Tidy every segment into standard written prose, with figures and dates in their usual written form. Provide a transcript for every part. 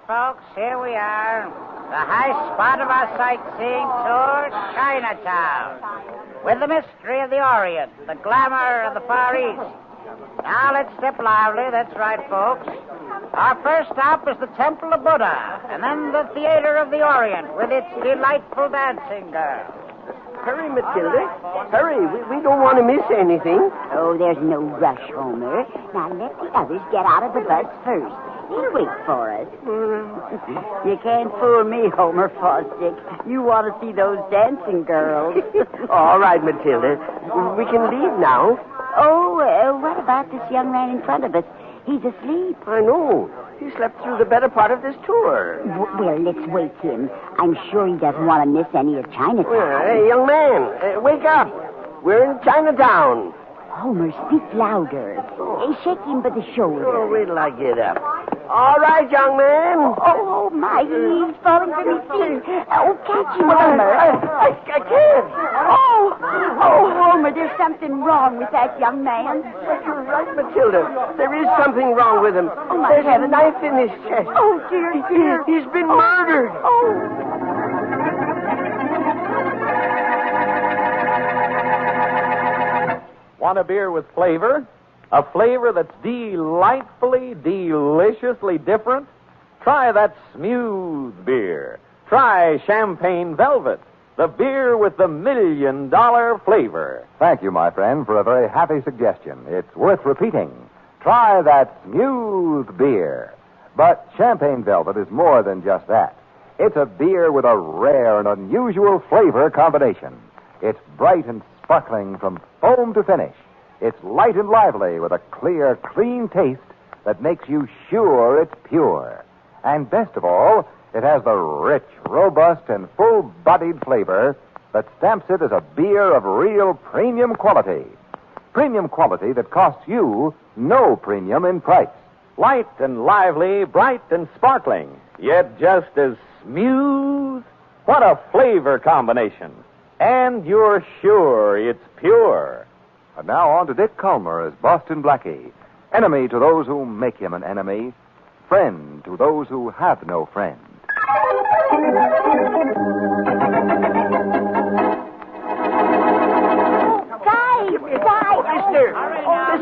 Folks, here we are. The high spot of our sightseeing tour, Chinatown. With the mystery of the Orient, the glamour of the Far East. Now let's step lively, that's right, folks. Our first stop is the Temple of Buddha, and then the Theater of the Orient with its delightful dancing girls. Hurry, Matilda. Hurry. We don't want to miss anything. Oh, there's no rush, Homer. Now let the others get out of the bus first. He'll wait for us. You can't fool me, Homer Fosdick. You want to see those dancing girls. All right, Matilda. We can leave now. Oh, what about this young man in front of us? He's asleep. I know. He slept through the better part of this tour. Well, let's wake him. I'm sure he doesn't want to miss any of Chinatown. Hey, young man, wake up. We're in Chinatown. Homer, speak louder. Shake him by the shoulder. Oh, wait till I get up. All right, young man. Oh, my, he's falling from his feet. Oh, catch him, Homer. I can't. Oh, Homer, there's something wrong with that young man. But you're right, Matilda. There is something wrong with him. Oh, my There's heavens. a knife in his chest. Oh, dear. He's been murdered. Want a beer with flavor? A flavor that's delightfully, deliciously different? Try that smooth beer. Try Champagne Velvet, the beer with the $1 million flavor. Thank you, my friend, for a very happy suggestion. It's worth repeating. Try that smooth beer. But Champagne Velvet is more than just that. It's a beer with a rare and unusual flavor combination. It's bright and sparkling from foam to finish. It's light and lively with a clear, clean taste that makes you sure it's pure. And best of all, it has the rich, robust, and full-bodied flavor that stamps it as a beer of real premium quality. Premium quality that costs you no premium in price. Light and lively, bright and sparkling, yet just as smooth. What a flavor combination. And you're sure it's pure. And now on to Dick Calmer as Boston Blackie. Enemy to those who make him an enemy. Friend to those who have no friend.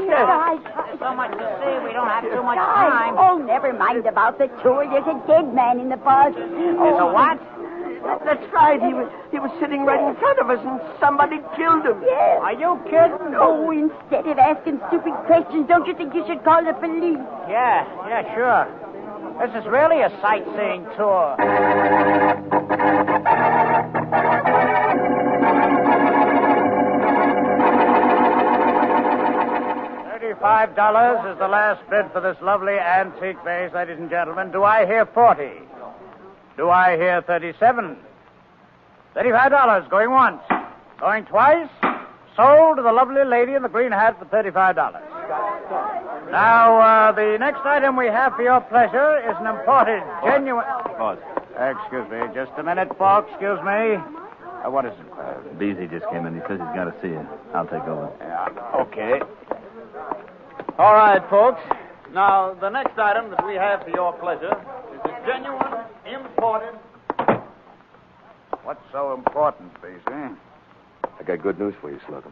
Guys, there's so much to see, we don't have too much time. Oh, never mind about the tour. There's a dead man in the bus. There's a what? That's right. He was sitting right in front of us, and somebody killed him. Yes. Are you kidding? Oh, instead of asking stupid questions, don't you think you should call the police? Yeah, sure. This is really a sightseeing tour. $35 is the last bid for this lovely antique vase, ladies and gentlemen. Do I hear 40? Do I hear 37? $35 going once. Going twice. Sold to the lovely lady in the green hat for $35. Now, the next item we have for your pleasure is an imported, genuine... Pause. Excuse me, just a minute, folks. Excuse me. What is it? Beasley just came in. He says he's got to see you. I'll take over. Yeah, okay. All right, folks. Now, the next item that we have for your pleasure is a genuine, imported... What's so important, Beasley? I got good news for you, Slugger.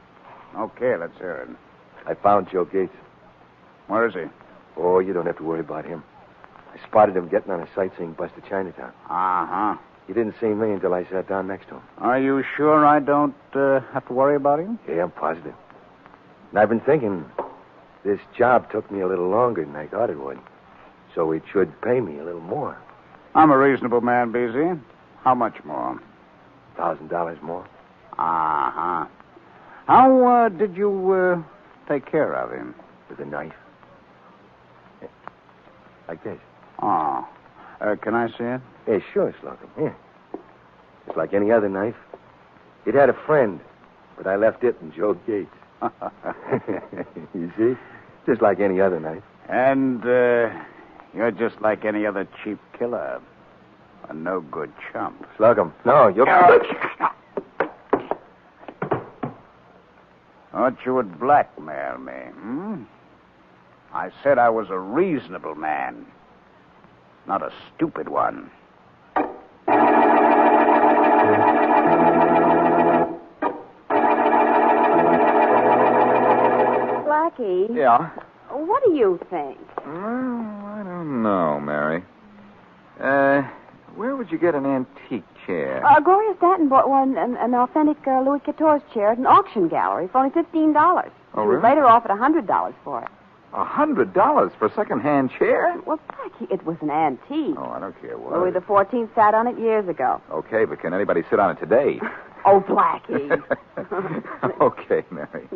Okay, let's hear it. I found Joe Gates. Where is he? Oh, you don't have to worry about him. I spotted him getting on a sightseeing bus to Chinatown. Uh-huh. He didn't see me until I sat down next to him. Are you sure I don't have to worry about him? Yeah, I'm positive. And I've been thinking, this job took me a little longer than I thought it would. So it should pay me a little more. I'm a reasonable man, Beasley. How much more? $1,000 more. Uh-huh. How did you take care of him? With a knife. Like this. Oh. Can I see it? Yeah, sure, Slocum. Here. Just like any other knife. It had a friend, but I left it in Joe Gates. You see? Just like any other knife. And you're just like any other cheap killer. A no-good chump. Slocum. No, you're... Thought you would blackmail me, hmm? I said I was a reasonable man, not a stupid one. Blackie. Yeah? What do you think? I don't know, Mary. Where would you get an antique chair? Gloria Stanton bought one, an authentic Louis XIV chair at an auction gallery for only $15. Oh, She was really? later offered $100 for it. $100 for a second-hand chair? Well, Blackie, it was an antique. Oh, I don't care what. Louis XIV sat on it years ago. Okay, but can anybody sit on it today? Oh, Blackie. Okay, Mary.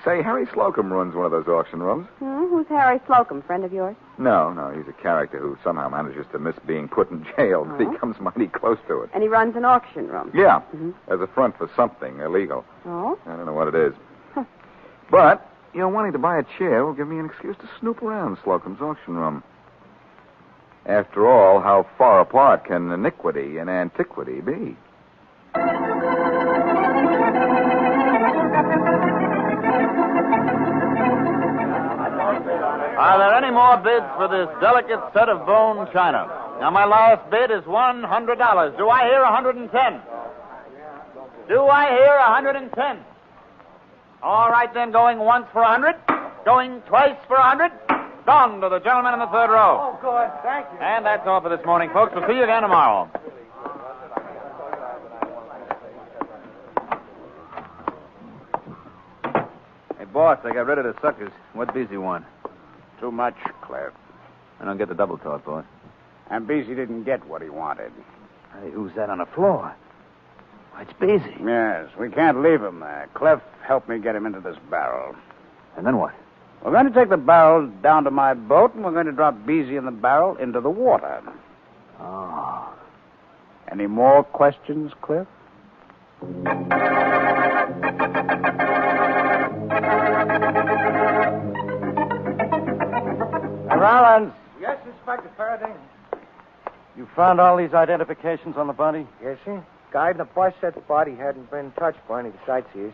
Say, Harry Slocum runs one of those auction rooms. Who's Harry Slocum, friend of yours? No, he's a character who somehow manages to miss being put in jail. But he comes mighty close to it. And he runs an auction room. Yeah, as a front for something illegal. Oh? I don't know what it is. But, wanting to buy a chair will give me an excuse to snoop around Slocum's auction room. After all, how far apart can iniquity and antiquity be? Are there any more bids for this delicate set of bone china? Now, my last bid is $100. Do I hear 110? Do I hear 110? All right, then, going once for 100, going twice for 100. Gone to the gentleman in the third row. Oh, good. Thank you. And that's all for this morning, folks. We'll see you again tomorrow. Hey, boss, I got rid of the suckers. What Beezy want? Too much, Cliff. I don't get the double talk, boss. And Beasy didn't get what he wanted. Hey, who's that on the floor? Why, it's Beezy. Yes, we can't leave him there. Cliff, help me get him into this barrel. And then what? We're going to take the barrel down to my boat, and we're going to drop Beasy in the barrel into the water. Oh. Any more questions, Cliff? Rollins. Yes, Inspector Faraday. You found all these identifications on the body? Yes, sir. Guide in the bus said the body hadn't been touched by any of the sightseers.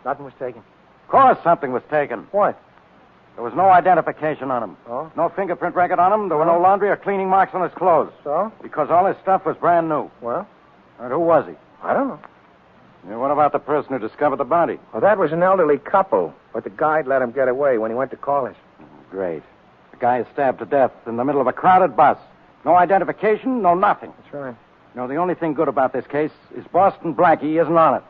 Nothing was taken. Of course something was taken. What? There was no identification on him. Oh? No fingerprint record on him. There were no laundry or cleaning marks on his clothes. So? Because all his stuff was brand new. Well, And who was he? I don't know. And what about the person who discovered the body? Well, that was an elderly couple, but the guide let him get away when he went to call us. Great. The guy is stabbed to death in the middle of a crowded bus. No identification, no nothing. That's right. No, the only thing good about this case is Boston Blackie isn't on it.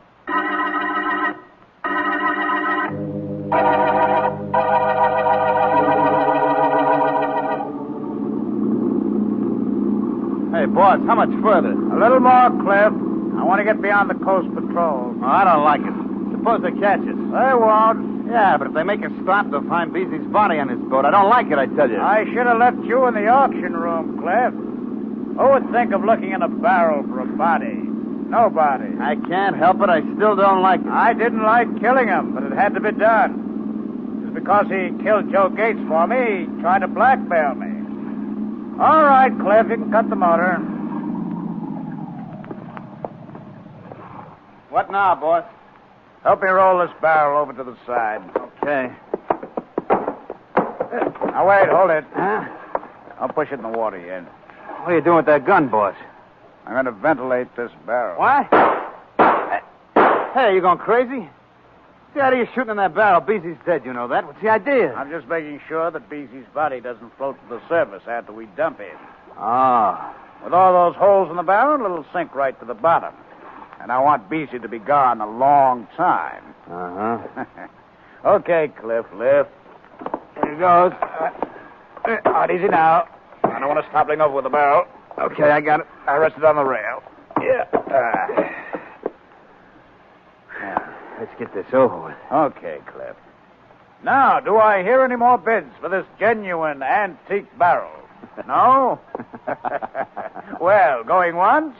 Hey, boss, how much further? A little more, Cliff. I want to get beyond the coast patrol. Oh, I don't like it. Suppose they catch us. They won't. Yeah, but if they make us stop, they'll find Beezy's body on this boat. I don't like it, I tell you. I should have left you in the auction room, Cliff. Who would think of looking in a barrel for a body? Nobody. I can't help it. I still don't like it. I didn't like killing him, but it had to be done. Just because he killed Joe Gates for me, he tried to blackmail me. All right, Cliff, you can cut the motor. What now, boss? Help me roll this barrel over to the side. Okay. Now, wait, hold it. I'll push it in the water here. What are you doing with that gun, boss? I'm going to ventilate this barrel. What? Hey, are you going crazy? What's the idea of shooting in that barrel? Beezy's dead, you know that. What's the idea? I'm just making sure that Beezy's body doesn't float to the surface after we dump him. Ah. With all those holes in the barrel, it'll sink right to the bottom. And I want Beezy to be gone a long time. Uh-huh. Okay, Cliff, lift. Here he goes. Out easy now. I don't want to stop over with the barrel. Okay, I got it. I rested on the rail. Yeah. It's get this over with. Okay, Cliff. Now, do I hear any more bids for this genuine antique barrel? No? Well, going once?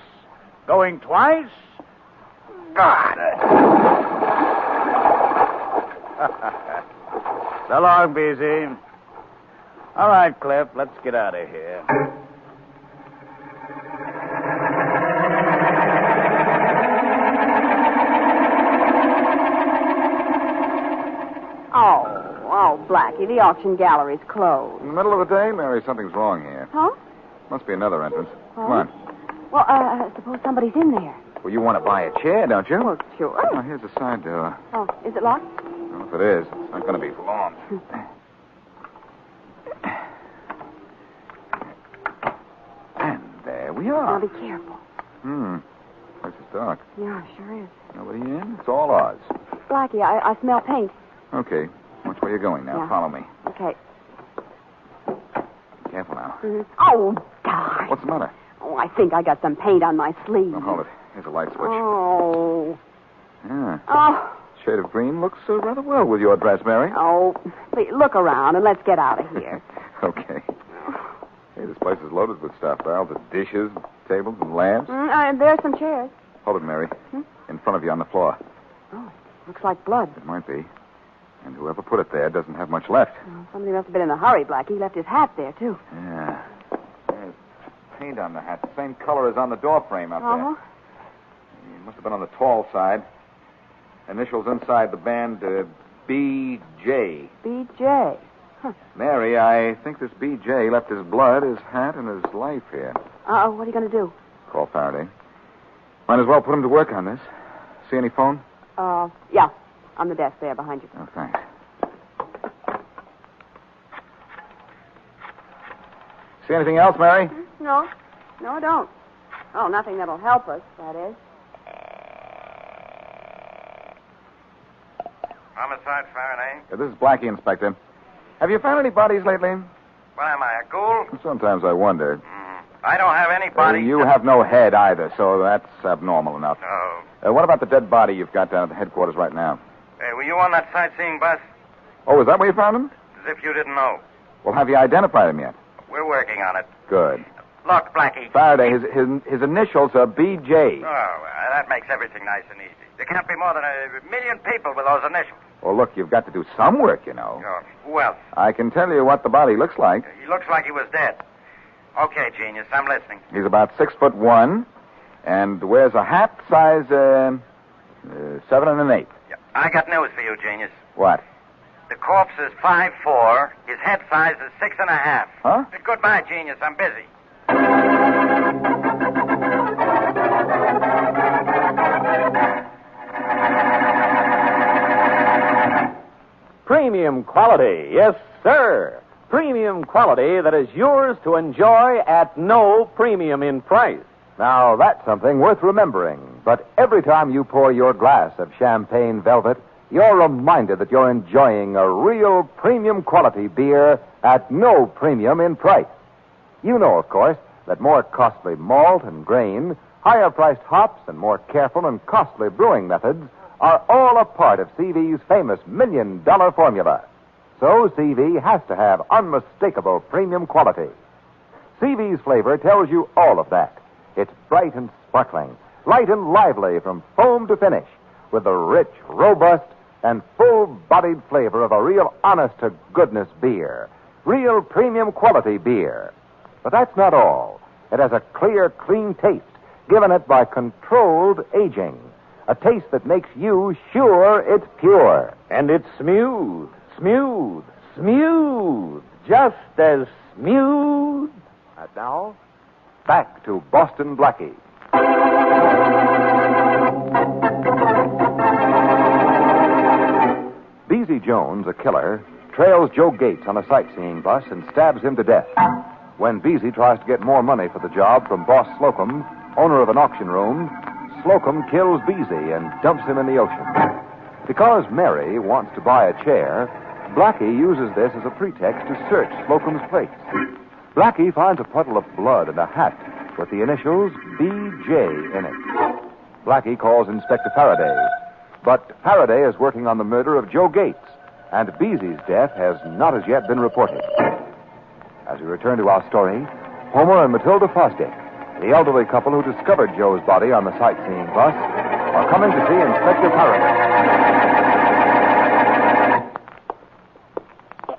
Going twice? God! So long, BZ. All right, Cliff, let's get out of here. Oh, Blackie, the auction gallery's closed. In the middle of the day, Mary, something's wrong here. Huh? Must be another entrance. Huh? Come on. Well, suppose somebody's in there. Well, you want to buy a chair, don't you? Well, sure. Oh, here's the side door. Oh, is it locked? Well, if it is, it's not going to be for long. And there we Now are. be careful. Place is dark. Yeah, sure is. Nobody in? It's all ours. Blackie, I smell paint. Okay. Watch where you're going now. Yeah. Follow me. Okay. Careful now. Oh, darn. What's the matter? Oh, I think I got some paint on my sleeve. Oh, hold it. Here's a light switch. Oh. Yeah. Oh. Shade of green looks rather well with your dress, Mary. Oh. Please, look around and let's get out of here. Okay. Hey, this place is loaded with stuff. Barrels of dishes, tables, and lamps. There's some chairs. Hold it, Mary. In front of you on the floor. Oh, looks like blood. It might be. And whoever put it there doesn't have much left. Oh, somebody must have been in a hurry, Blackie. He left his hat there, too. Yeah. There's paint on the hat. The same color as on the door frame out there. It must have been on the tall side. Initials inside the band, B.J. B.J. Mary, I think this B.J. left his blood, his hat, and his life here. What are you going to do? Call Faraday. Might as well put him to work on this. See any phone? Yeah. On the desk there behind you. Oh, thanks. See anything else, Mary? No. No, I don't. Oh, nothing that'll help us, that is. Homicide, Faraday. This is Blackie, Inspector. Have you found any bodies lately? What am I, a ghoul? Sometimes I wonder. I don't have any body. You have no head either, so that's abnormal enough. Oh. What about the dead body you've got down at the headquarters right now? Hey, were you on that sightseeing bus? Oh, is that where you found him? As if you didn't know. Well, have you identified him yet? We're working on it. Good. Look, Blackie. Faraday, his initials are B.J. Oh, that makes everything nice and easy. There can't be more than 1 million people with those initials. Well, look, you've got to do some work, you know. Oh, who else? I can tell you what the body looks like. He looks like he was dead. Okay, genius, I'm listening. He's about 6'1" and wears a hat size 7 1/8. Yeah, I got news for you, genius. What? The corpse is 5'4". His head size is 6.5. Huh? Goodbye, genius. I'm busy. Premium quality, yes, sir. Premium quality that is yours to enjoy at no premium in price. Now, that's something worth remembering. But every time you pour your glass of champagne velvet, you're reminded that you're enjoying a real premium quality beer at no premium in price. You know, of course, that more costly malt and grain, higher priced hops, and more careful and costly brewing methods are all a part of CV's famous $1 million formula. So CV has to have unmistakable premium quality. CV's flavor tells you all of that. It's bright and sparkling, light and lively from foam to finish, with the rich, robust, and full-bodied flavor of a real honest-to-goodness beer. Real premium quality beer. But that's not all. It has a clear, clean taste, given it by controlled aging. A taste that makes you sure it's pure. And it's smooth, smooth, smooth. Just as smooth. And now, back to Boston Blackie. Beezy Jones, a killer, trails Joe Gates on a sightseeing bus and stabs him to death. When Beezy tries to get more money for the job from Boss Slocum, owner of an auction room, Slocum kills Beezy and dumps him in the ocean. Because Mary wants to buy a chair, Blackie uses this as a pretext to search Slocum's place. Blackie finds a puddle of blood and a hat with the initials B.J. in it. Blackie calls Inspector Faraday. But Faraday is working on the murder of Joe Gates, and Beezy's death has not as yet been reported. As we return to our story, Homer and Matilda Fosdick, the elderly couple who discovered Joe's body on the sightseeing bus, are coming to see Inspector Faraday.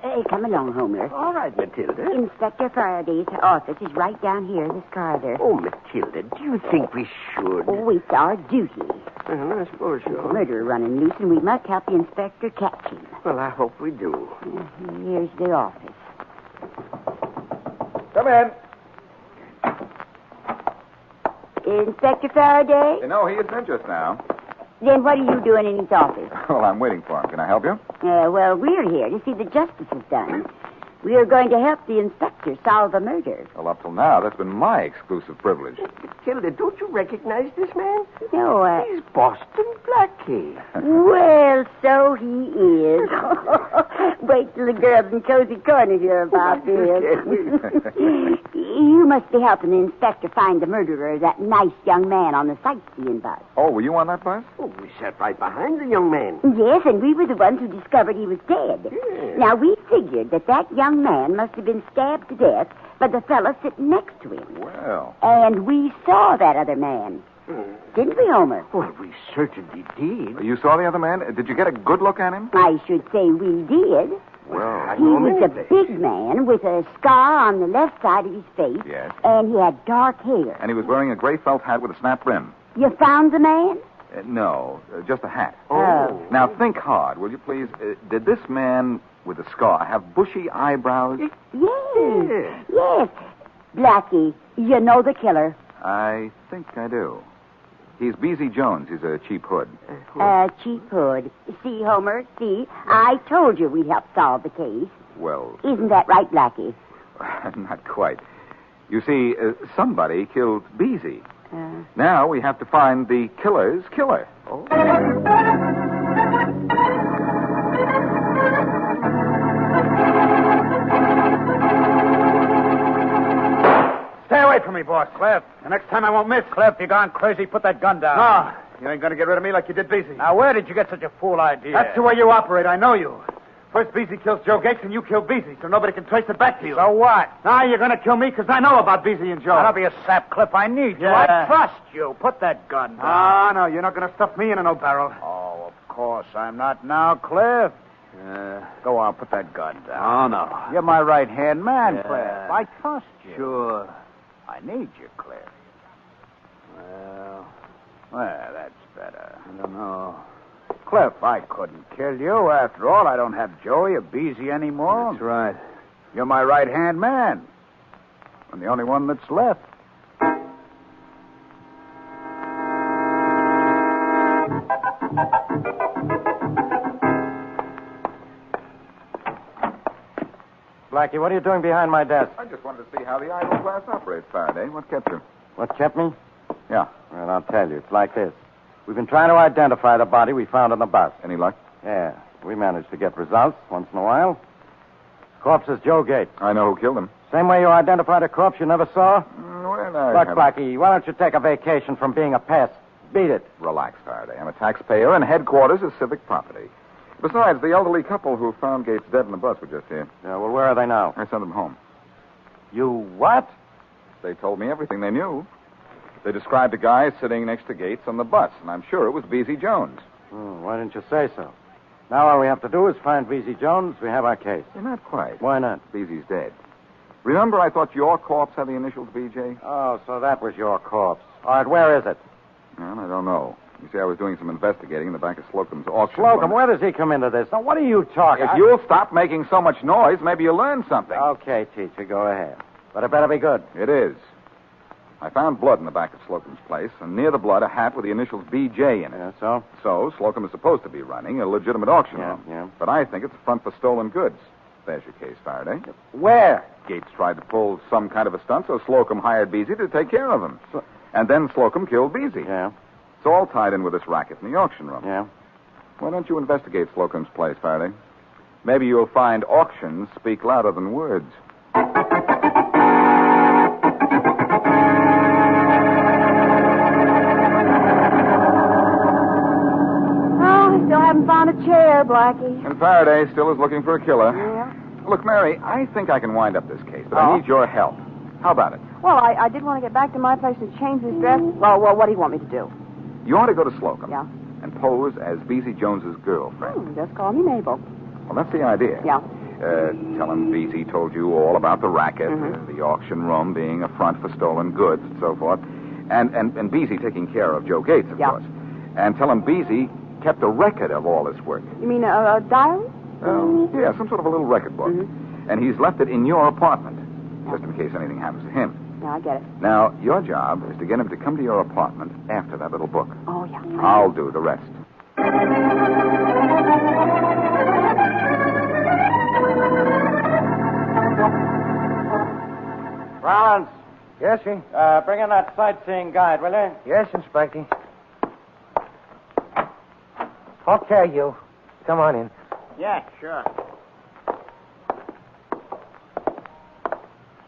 Hey, come along, Homer. All right, Matilda. Inspector Faraday's office is right down here, this corridor. Oh, Matilda, do you think we should? Oh, it's our duty. Well, I suppose so. Murderer running loose, and we must help the inspector catch him. Well, I hope we do. Here's the office. Come in. Inspector Faraday? No, he isn't in just now. Then what are you doing in his office? Well, I'm waiting for him. Can I help you? Well, we're here to see the justice is done. We are going to help the inspector solve a murder. Well, up till now, that's been my exclusive privilege. Matilda, don't you recognize this man? No, He's Boston Blackie. Well, so he is. Wait till the girls in Cozy Corner hear about this. You must be helping the inspector find the murderer of that nice young man on the sightseeing bus. Oh, were you on that bus? Oh, we sat right behind the young man. Yes, and we were the ones who discovered he was dead. Yeah. Now, we figured that young man must have been stabbed to death by the fellow sitting next to him. Well. And we saw that other man. Didn't we, Homer? Well, we certainly did. You saw the other man? Did you get a good look at him? I should say we did. Well, He was a big man with a scar on the left side of his face. Yes. And he had dark hair. And he was wearing a gray felt hat with a snap brim. You found the man? No, just a hat. Oh. Now, think hard, will you please? Did this man with the scar have bushy eyebrows? Yes. Blackie, you know the killer. I think I do. He's Beezy Jones. He's a cheap hood. Cheap hood. See, Homer, see? I told you we'd help solve the case. Well, Isn't that right, Blackie? not quite. You see, somebody killed Beezy. Now we have to find the killer's killer. Oh. Stay away from me, boss. Cliff. The next time I won't miss. Cliff, you gone crazy. Put that gun down. No, you ain't going to get rid of me like you did Beezy. Now, where did you get such a fool idea? That's the way you operate. I know you. First Beezy kills Joe Gates, and you kill Beezy, so nobody can trace it back to you. So what? Now you're going to kill me because I know about Beezy and Joe. Now, don't be a sap, Cliff. I need you. Yeah. I trust you. Put that gun down. Ah, no, you're not going to stuff me in no barrel. Oh, of course I'm not now, Cliff. Go on, put that gun down. Oh, no. You're my right-hand man, Yeah. Cliff. I trust you. Sure. I need you, Cliff. Well, that's better. I don't know. Cliff, I couldn't kill you. After all, I don't have Joey or Beezy anymore. That's right. You're my right-hand man. I'm the only one that's left. Blackie, what are you doing behind my desk? I just wanted to see how the idle glass operates, Faraday. What kept you? What kept me? Yeah. Well, I'll tell you. It's like this. We've been trying to identify the body we found on the bus. Any luck? Yeah, we managed to get results once in a while. Corpse is Joe Gates. I know who killed him. Same way you identified a corpse you never saw? Well, I Look, haven't- Blackie, why don't you take a vacation from being a pest? Beat it. Relax, Faraday. I'm a taxpayer, and headquarters is civic property. Besides, the elderly couple who found Gates dead in the bus were just here. Yeah, well, where are they now? I sent them home. You what? They told me everything they knew. They described a guy sitting next to Gates on the bus, and I'm sure it was Beezy Jones. Why didn't you say so? Now all we have to do is find Beezy Jones. We have our case. Not quite. Why not? Beezy's dead. Remember I thought your corpse had the initials BJ? Oh, so that was your corpse. All right, where is it? Well, I don't know. You see, I was doing some investigating in the back of Slocum's auction. Slocum, where does he come into this? Now, what are you talking? If you'll stop making so much noise, maybe you'll learn something. Okay, teacher, go ahead. But it better be good. It is. I found blood in the back of Slocum's place, and near the blood, a hat with the initials BJ in it. Yeah, so? So, Slocum is supposed to be running a legitimate auction room. Yeah. But I think it's a front for stolen goods. There's your case, Faraday. Where? Gates tried to pull some kind of a stunt, so Slocum hired Beezy to take care of him. And then Slocum killed Beezy. Yeah. It's all tied in with this racket in the auction room. Yeah. Why don't you investigate Slocum's place, Faraday? Maybe you'll find auctions speak louder than words. haven't found a chair, Blackie. And Faraday still is looking for a killer. Yeah. Look, Mary, I think I can wind up this case, but I need your help. How about it? Well, I did want to get back to my place and change this dress. Well, what do you want me to do? You ought to go to Slocum. Yeah. And pose as Beezy Jones's girlfriend. Just call me Mabel. Well, that's the idea. Yeah. Tell him Beezy told you all about the racket, the auction room being a front for stolen goods, and so forth. And Beezy taking care of Joe Gates, of course. And tell him Beezy kept a record of all his work. You mean a diary? Yeah, some sort of a little record book. And he's left it in your apartment, just in case anything happens to him. Yeah, I get it. Now, your job is to get him to come to your apartment after that little book. Oh, yeah. I'll do the rest. Rollins, Yes, sir? bring in that sightseeing guide, will you? Yes, Inspector. Okay, you. Come on in. Yeah, sure.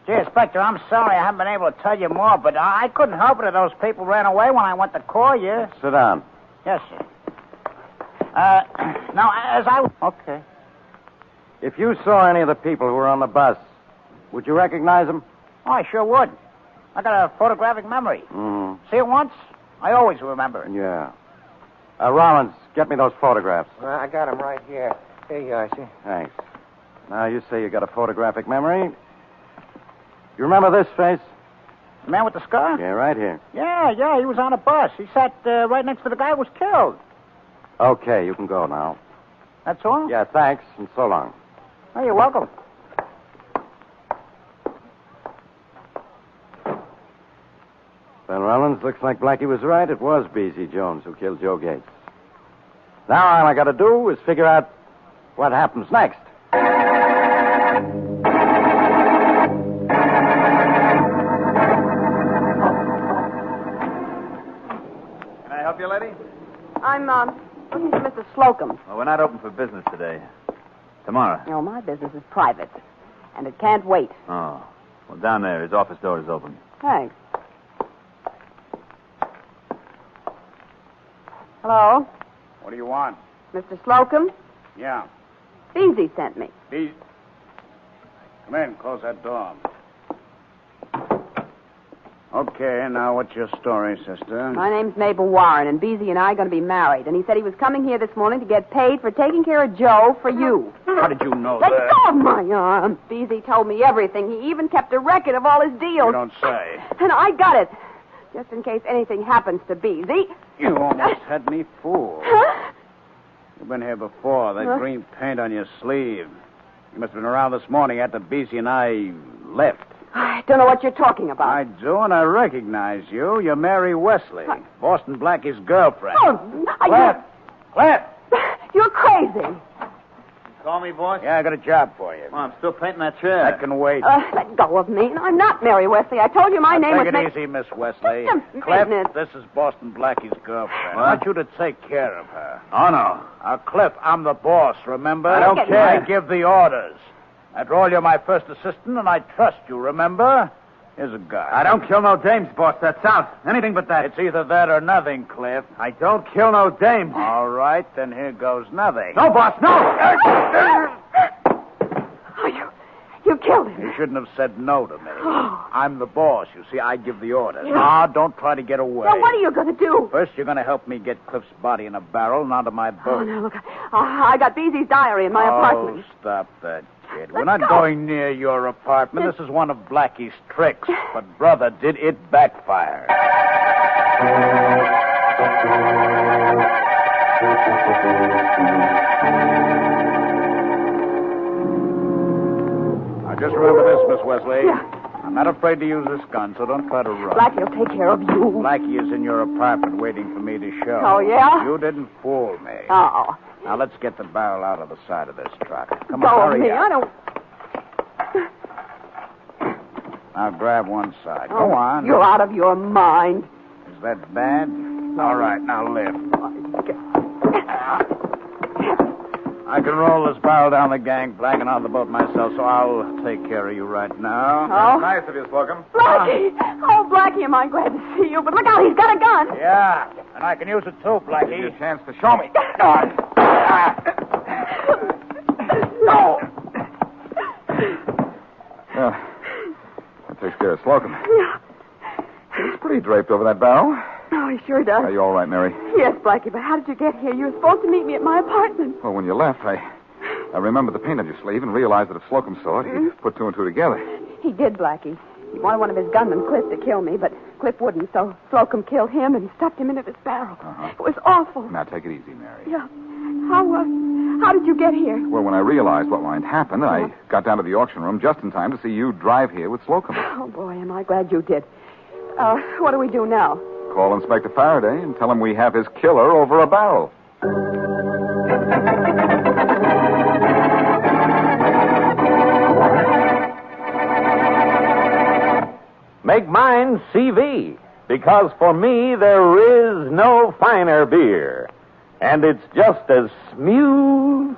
Gee, Inspector, I'm sorry I haven't been able to tell you more, but I couldn't help it if those people ran away when I went to call you. Sit down. Yes, sir. Now, as I... Okay. If you saw any of the people who were on the bus, would you recognize them? Oh, I sure would. I got a photographic memory. See it once, I always remember it. Yeah. Rollins, get me those photographs. I got them right here. Here you are, sir. Thanks. Now, you say you got a photographic memory. You remember this face? The man with the scar? Yeah, right here. Yeah, he was on a bus. He sat right next to the guy who was killed. Okay, you can go now. That's all? Yeah, thanks, and so long. Oh, you're welcome. Well, Rollins, looks like Blackie was right. It was Beezy Jones who killed Joe Gates. Now all I got to do is figure out what happens next. Can I help you, lady? I'm looking for Mr. Slocum. Well, we're not open for business today. Tomorrow. No, my business is private, and it can't wait. Oh. Well, down there, his office door is open. Thanks. Hello? What do you want? Mr. Slocum? Yeah. Beezy sent me. Come in. Close that door. Okay, now what's your story, sister? My name's Mabel Warren, and Beezy and I are going to be married. And he said he was coming here this morning to get paid for taking care of Joe for you. How did you know Let that? go of my arm. Beezy told me everything. He even kept a record of all his deals. You don't say. And I got it. Just in case anything happens to Beezy. You almost had me fooled. Huh? You've been here before. That green paint on your sleeve. You must have been around this morning after Beezy and I left. I don't know what you're talking about. I do, and I recognize you. You're Mary Wesley, Boston Blackie's girlfriend. Oh, Cliff! You're crazy. Call me, boss? Yeah, I got a job for you. Well, I'm still painting that chair. I can wait. Let go of me. I'm not Mary Wesley. I told you my name was... Take it easy, Miss Wesley. Just a Cliff, minute. this is Boston Blackie's girlfriend. What? I want you to take care of her. Oh, no. Cliff, I'm the boss, remember? I don't care. I give the orders. After all, you're my first assistant, and I trust you, remember? Here's a gun. I don't kill no dames, boss. That's out. Anything but that. It's either that or nothing, Cliff. I don't kill no dames. All right, then here goes nothing. No, boss, no! You killed him. You shouldn't have said no to me. I'm the boss. You see, I give the orders. Don't try to get away. Well, what are you going to do? First, you're going to help me get Cliff's body in a barrel and onto my boat. Oh, no, look. I got Beezy's diary in my apartment. Stop that, kid. We're not going near your apartment. This is one of Blackie's tricks. But, brother, did it backfire? Now, just remember this, Miss Wesley. Yeah. I'm not afraid to use this gun, so don't try to run. Blackie will take care of you. Blackie is in your apartment waiting for me to show. Oh, yeah? You didn't fool me. Oh. Now, let's get the barrel out of the side of this truck. Come Go on, of hurry me. up. I don't... Now, grab one side. Go on. You're out of your mind. Is that bad? All right, now lift. I can roll this barrel down the gangplank and on the boat myself, so I'll take care of you right now. Oh. Nice of you, Slocum. Blackie! Oh, Blackie, am I glad to see you. But look out, he's got a gun. Yeah, and I can use it too, Blackie. Give you a chance to show me. No! That takes care of Slocum. Yeah. He's pretty draped over that barrel. Oh, he sure does. Are you all right, Mary? Yes, Blackie, but how did you get here? You were supposed to meet me at my apartment. Well, when you left, I remembered the pain on your sleeve and realized that if Slocum saw it, he'd put two and two together. He did, Blackie. He wanted one of his gunmen, Cliff, to kill me, but Cliff wouldn't, so Slocum killed him and stuffed him into this barrel. It was awful. Now, take it easy, Mary. Yeah. How did you get here? Well, when I realized what might happen, I got down to the auction room just in time to see you drive here with Slocum. Oh, boy, am I glad you did. What do we do now? Call Inspector Faraday and tell him we have his killer over a barrel. Make mine CV, because for me there is no finer beer. And it's just as smooth.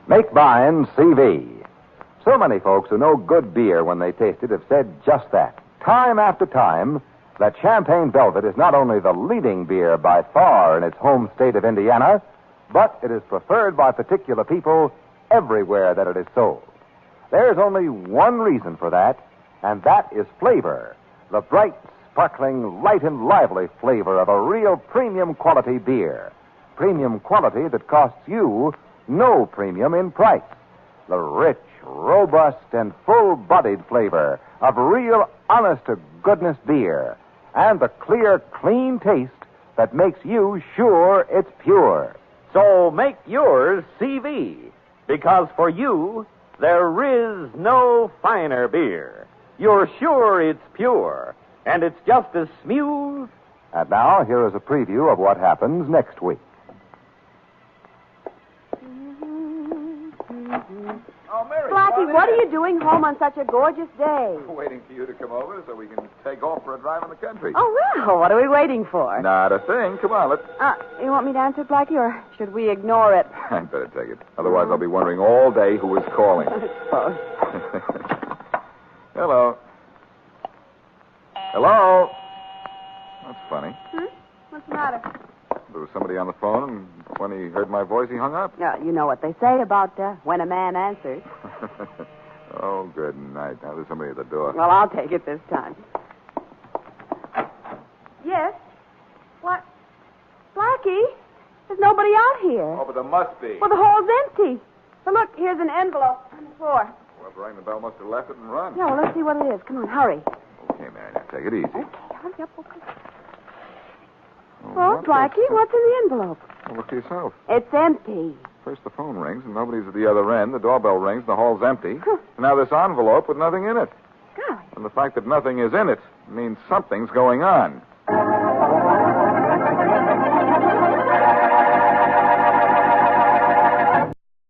Make mine CV. So many folks who know good beer when they taste it have said just that. Time after time, that Champagne Velvet is not only the leading beer by far in its home state of Indiana, but it is preferred by particular people everywhere that it is sold. There's only one reason for that, and that is flavor. The bright, sparkling, light and lively flavor of a real premium quality beer. Premium quality that costs you no premium in price. The rich, robust, and full-bodied flavor of real, honest-to-goodness beer. And the clear, clean taste that makes you sure it's pure. So make yours CV, because for you, there is no finer beer. You're sure it's pure, and it's just as smooth. And now, here is a preview of what happens next week. Oh, Mary. Blackie, what are you doing home on such a gorgeous day? Waiting for you to come over so we can take off for a drive in the country. Oh, well, what are we waiting for? Not a thing. Come on, let's... You want me to answer, Blackie, or should we ignore it? I'd better take it. Otherwise, I'll be wondering all day who is calling. I suppose. Hello. Hello? That's funny. What's the matter? There was somebody on the phone, and when he heard my voice, he hung up. Yeah, you know what they say about when a man answers. Oh, good night. Now there's somebody at the door. Well, I'll take it this time. Yes? What? Blackie? There's nobody out here. Oh, but there must be. Well, the hall's empty. So look, here's an envelope on the floor. Well, if rang the bell, must have left it and run. Yeah, well, let's see what it is. Come on, hurry. Okay, Mary, now take it easy. Okay, hurry up. Okay. Well, Blackie, what's in the envelope? Well, look for yourself. It's empty. First the phone rings, and nobody's at the other end. The doorbell rings, and the hall's empty. And now this envelope with nothing in it. Golly. And the fact that nothing is in it means something's going on.